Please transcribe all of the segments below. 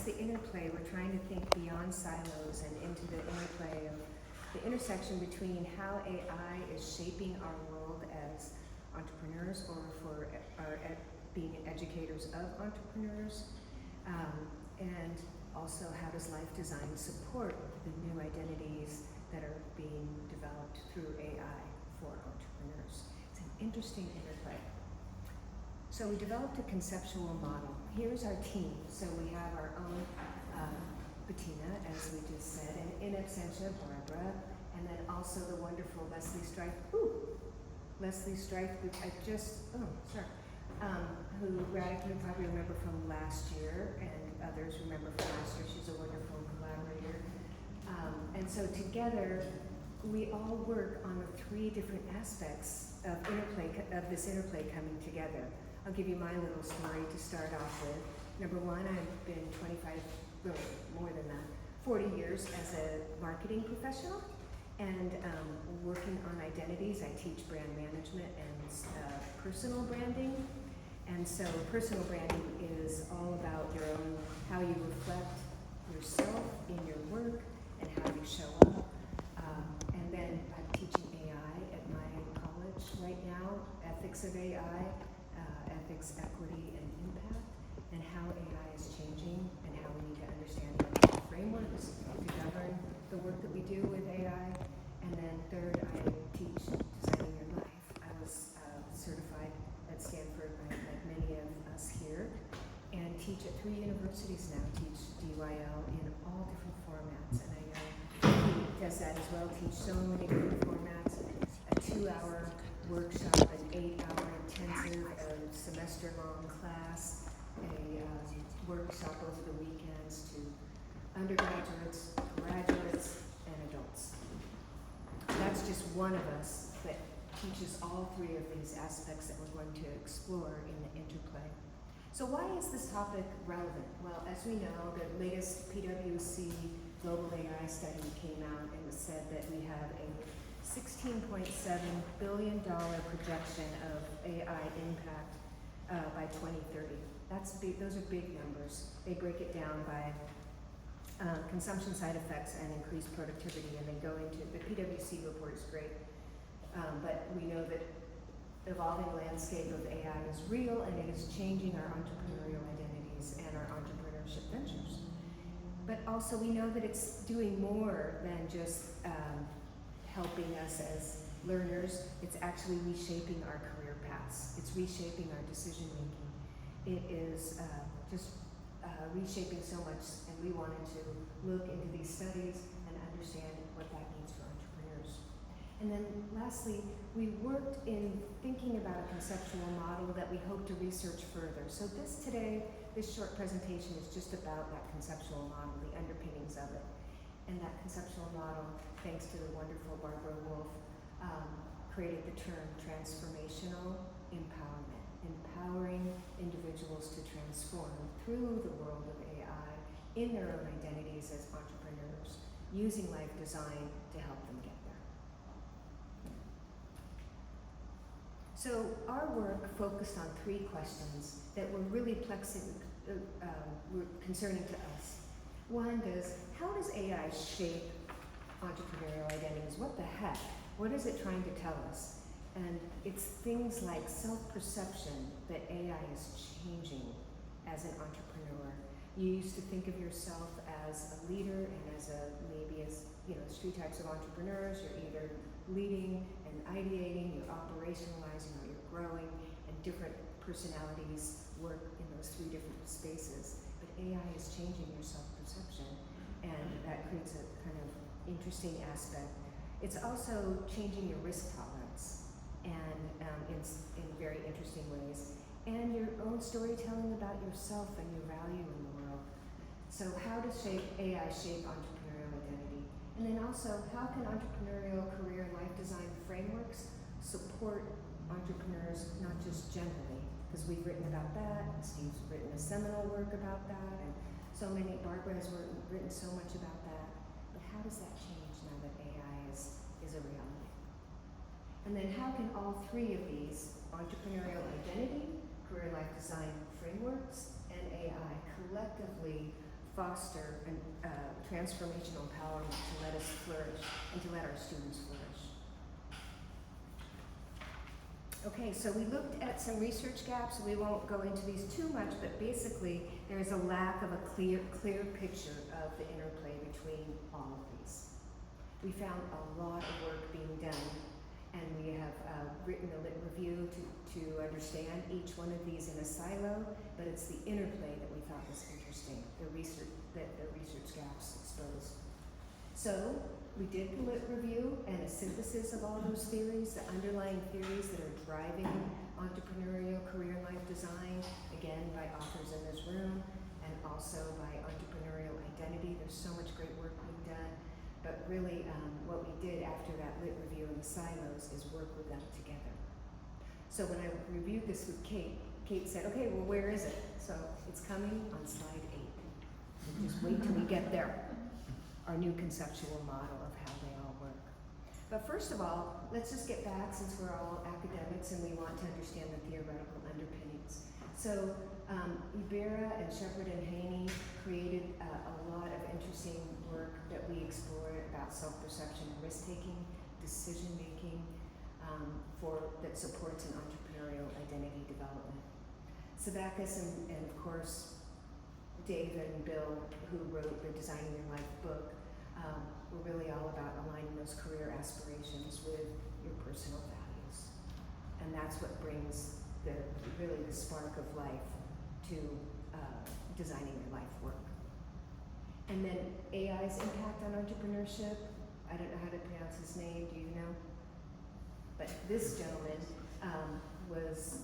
the interplay. We're trying to think beyond silos and into the interplay of the intersection between how AI is shaping our world as entrepreneurs or for being educators of entrepreneurs, and also how does life design support the new identities that are being developed through AI for entrepreneurs. It's an interesting interplay. So we developed a conceptual model. Here's our team. So we have our own Bettina, as we just said, and in absentia, Barbara, and then also the wonderful Leslie Strife. Leslie Strife, who who radically probably remember from last year, and others remember from last year. She's a wonderful collaborator. And so together, we all work on the three different aspects of this interplay coming together. I'll give you my little story to start off with. Number one, I've been 40 years as a marketing professional, and working on identities. I teach brand management and personal branding. And so personal branding is all about how you reflect yourself in your work and how you show up. And then I'm teaching AI at my college right now, ethics of AI, ethics, equity, and impact, and how AI is changing and how we need to understand the frameworks to govern the work that we do with AI. And then third, I teach Designing Your Life. I was certified at Stanford, like many of us here, and teach at 3 universities now, teach DYL in all different formats. And I know he does that as well, teach so many different formats, a 2-hour workshop, an 8-hour intensive, a semester-long class, a workshop over the weekends to undergraduates, graduates, and adults. That's just one of us that teaches all 3 of these aspects that we're going to explore in the interplay. So why is this topic relevant? Well, as we know, the latest PwC Global AI study came out and it said that we have a $16.7 billion projection of AI impact by 2030. Those are big numbers. They break it down by consumption side effects and increased productivity, and then go into the PwC report is great, but we know that evolving landscape of AI is real and it is changing our entrepreneurial identities and our entrepreneurship ventures. But also we know that it's doing more than just helping us as learners. It's actually reshaping our career paths. It's reshaping our decision making. It is reshaping so much, and we wanted to look into these studies and understand what that means for entrepreneurs. And then lastly, we worked in thinking about a conceptual model that we hope to research further. So this short presentation is just about that conceptual model, the underpinnings of it. And that conceptual model, thanks to the wonderful Barbara Wolf, created the term transformational empowerment, empowering individuals to transform through the world of AI in their own identities as entrepreneurs, using life design to help them get there. So our work focused on 3 questions that were really concerning to us. One is, how does AI shape entrepreneurial identities? What the heck? What is it trying to tell us? And it's things like self-perception that AI is changing as an entrepreneur. You used to think of yourself as a leader and as there's 3 types of entrepreneurs. You're either leading and ideating, you're operationalizing, or you're growing, and different personalities work in those 3 different spaces. But AI is changing your self-perception, and that creates a kind of interesting aspect. It's also changing your risk tolerance, and in very interesting ways, and your own storytelling about yourself and your value in the world. So how does AI shape entrepreneurial identity? And then also, how can entrepreneurial career and life design frameworks support entrepreneurs, not just generally, because we've written about that, and Steve's written a seminal work about that, and Barbara has written so much about that. But how does that change now that AI is a reality? And then how can all 3 of these, entrepreneurial identity, career life design frameworks, and AI, collectively foster transformational empowerment to let us flourish and to let our students flourish. Okay, so we looked at some research gaps. We won't go into these too much, but basically there's a lack of a clear picture of the interplay between all of these. We found a lot of work being done, and we have written a lit review to understand each one of these in a silo, but it's the interplay that we thought was interesting, the research gaps exposed. So we did the lit review and a synthesis of all those theories, the underlying theories that are driving entrepreneurial career and life design, again by authors in this room, and also by entrepreneurial identity. There's so much great work being done, but really what we did after that lit review in the silos is work with them together. So when I reviewed this with Kate said, okay, well, where is it? So it's coming on slide 8. Just wait till we get there. Our new conceptual model of how they all work. But first of all, let's just get back, since we're all academics and we want to understand the theoretical underpinnings. So Ibera and Shepard and Haney created a lot of interesting work that we explored about self-perception and risk-taking, decision-making, that supports an entrepreneurial identity development. Sabakis and of course, Dave and Bill, who wrote the Designing Your Life book, were really all about aligning those career aspirations with your personal values. And that's what brings really the spark of life to designing your life work. And then AI's impact on entrepreneurship. I don't know how to pronounce his name, do you know? But this gentleman was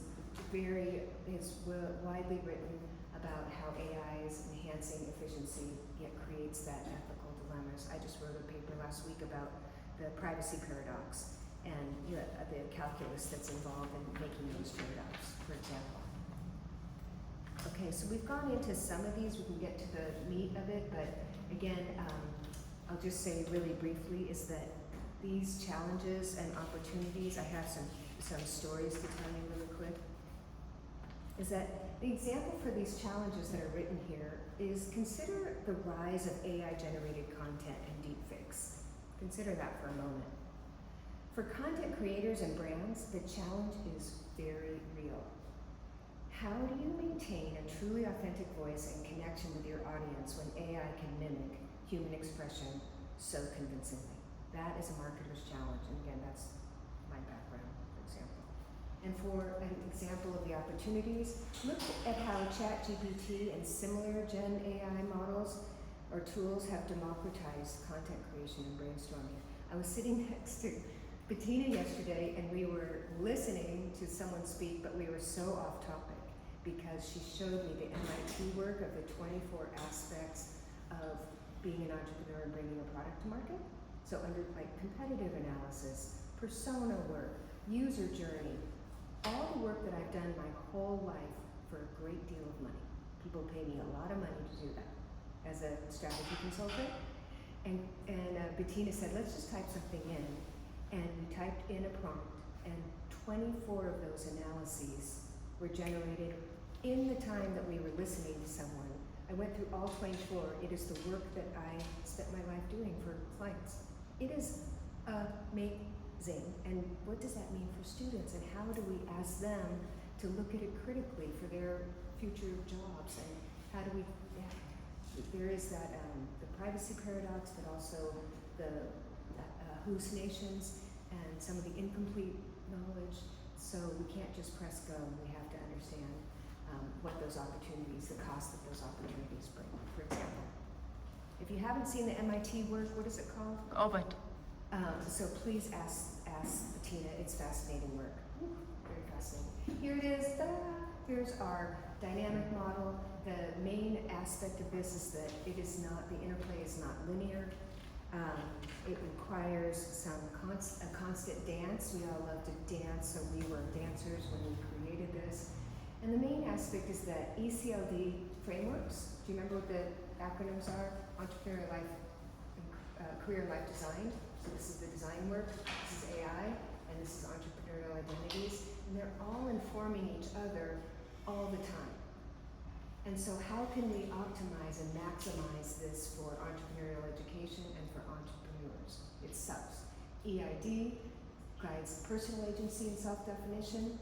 widely written about how AI is enhancing efficiency, yet creates that ethical dilemmas. I just wrote a paper last week about the privacy paradox and the calculus that's involved in making those trade-offs, for example. Okay, so we've gone into some of these. We can get to the meat of it, but again, I'll just say really briefly is that these challenges and opportunities, I have some stories to tell you really quick, is that the example for these challenges that are written here is consider the rise of AI-generated content and deepfakes. Consider that for a moment. For content creators and brands, the challenge is very real. How do you maintain a truly authentic voice and connection with your audience when AI can mimic human expression so convincingly? That is a marketer's challenge, and again, that's my background, for example. And for an example of the opportunities, look at how ChatGPT and similar Gen AI models or tools have democratized content creation and brainstorming. I was sitting next to Bettina yesterday, and we were listening to someone speak, but we were so off topic because she showed me the MIT work of the 24 aspects of being an entrepreneur and bringing a product to market. So under like competitive analysis, persona work, user journey, all the work that I've done my whole life for a great deal of money. People pay me a lot of money to do that as a strategy consultant. And Bettina said, let's just type something in. And we typed in a prompt, and 24 of those analyses were generated in the time that we were listening to someone. I went through all 24. It is the work that I spent my life doing for clients. It is amazing. And what does that mean for students? And how do we ask them to look at it critically for their future jobs? And how do we, there is that, the privacy paradox, but also the hallucinations and some of the incomplete knowledge. So we can't just press go. We have to understand what those opportunities, the cost that those opportunities bring, for example. If you haven't seen the MIT work, what is it called? Ovid. So please ask Bettina. It's fascinating work. Very fascinating. Here it is. Ta-da! Here's our dynamic model. The main aspect of this is that it is not, the interplay is not linear. It requires a constant dance. We all love to dance, so we were dancers when we created this. And the main aspect is that ECLD frameworks. Do you remember what the acronyms are? Entrepreneurial life, career and life design. So this is the design work, this is AI, and this is entrepreneurial identities. And they're all informing each other all the time. And so how can we optimize and maximize this for entrepreneurial education and for entrepreneurs itself? EID guides personal agency and self-definition.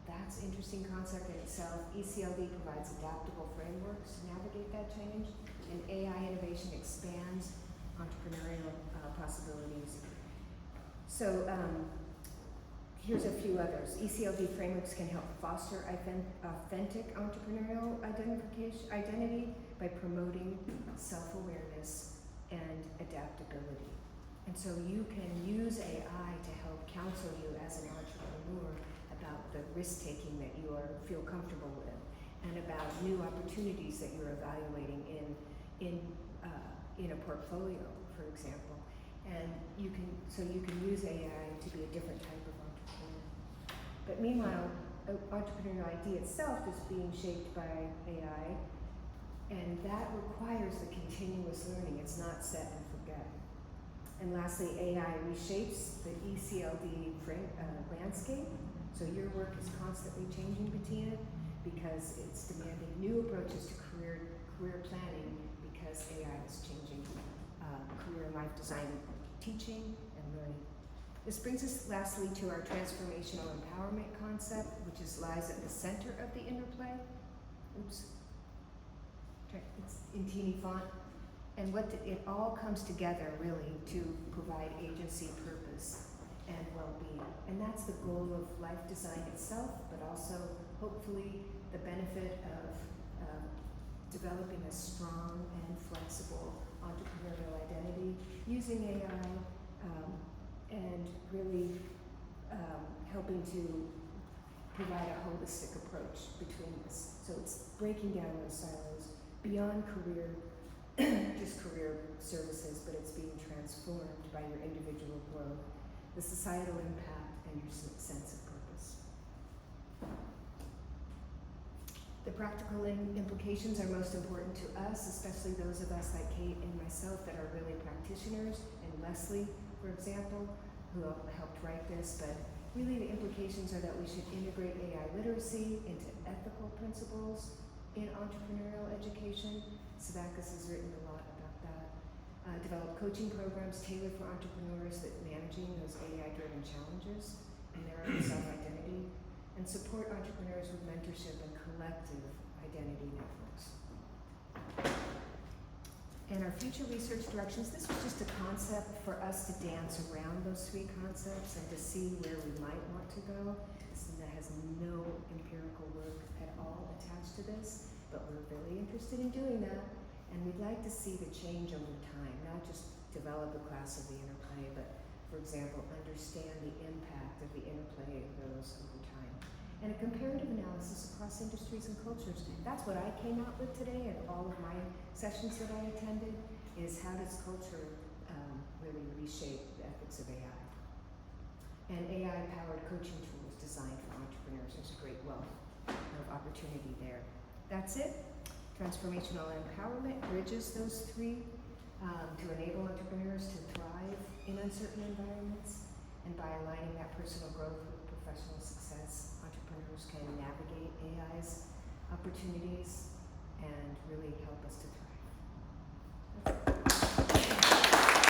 That's an interesting concept in itself. ECLD provides adaptable frameworks to navigate that change. And AI innovation expands entrepreneurial possibilities. So here's a few others. ECLD frameworks can help foster authentic entrepreneurial identity by promoting self-awareness and adaptability. And so you can use AI to help counsel you as an entrepreneur about the risk-taking that you feel comfortable with, and about new opportunities that you're evaluating in a portfolio, for example. And you can use AI to be a different type of entrepreneur. But meanwhile, entrepreneurial idea itself is being shaped by AI, and that requires the continuous learning. It's not set and forget. And lastly, AI reshapes the ECLD landscape. So your work is constantly changing, Bettina, because it's demanding new approaches to career planning, because AI is changing career and life design, teaching and learning. This brings us lastly to our transformational empowerment concept, which lies at the center of the interplay. Oops. It's in teeny font. And it all comes together really to provide agency, purpose, and well-being. And that's the goal of life design itself, but also hopefully the benefit of developing a strong and flexible entrepreneurial identity using AI, and really helping to provide a holistic approach between this. So it's breaking down those silos beyond career services, but it's being transformed by your individual growth, the societal impact, and your sense of purpose. The practical implications are most important to us, especially those of us like Kate and myself that are really practitioners, and Leslie, for example, who helped write this. But really the implications are that we should integrate AI literacy into ethical principles in entrepreneurial education. Savakis has written a lot about that. Develop coaching programs tailored for entrepreneurs that managing those AI-driven challenges and their own self-identity, and support entrepreneurs with mentorship and collective identity networks. And our future research directions, this was just a concept for us to dance around those three concepts and to see where we might want to go. That has no empirical work at all attached to this, but we're really interested in doing that. And we'd like to see the change over time, not just develop a class of the interplay, but, for example, understand the impact of the interplay of those over time. And a comparative analysis across industries and cultures. That's what I came out with today, and all of my sessions that I attended, is how does culture really reshape the ethics of AI. And AI-powered coaching tools designed for entrepreneurs. There's a great wealth of opportunity there. That's it. Transformational empowerment bridges those three to enable entrepreneurs to thrive in uncertain environments. And by aligning that personal growth with professional success, entrepreneurs can navigate AI's opportunities and really help us to thrive. That's it.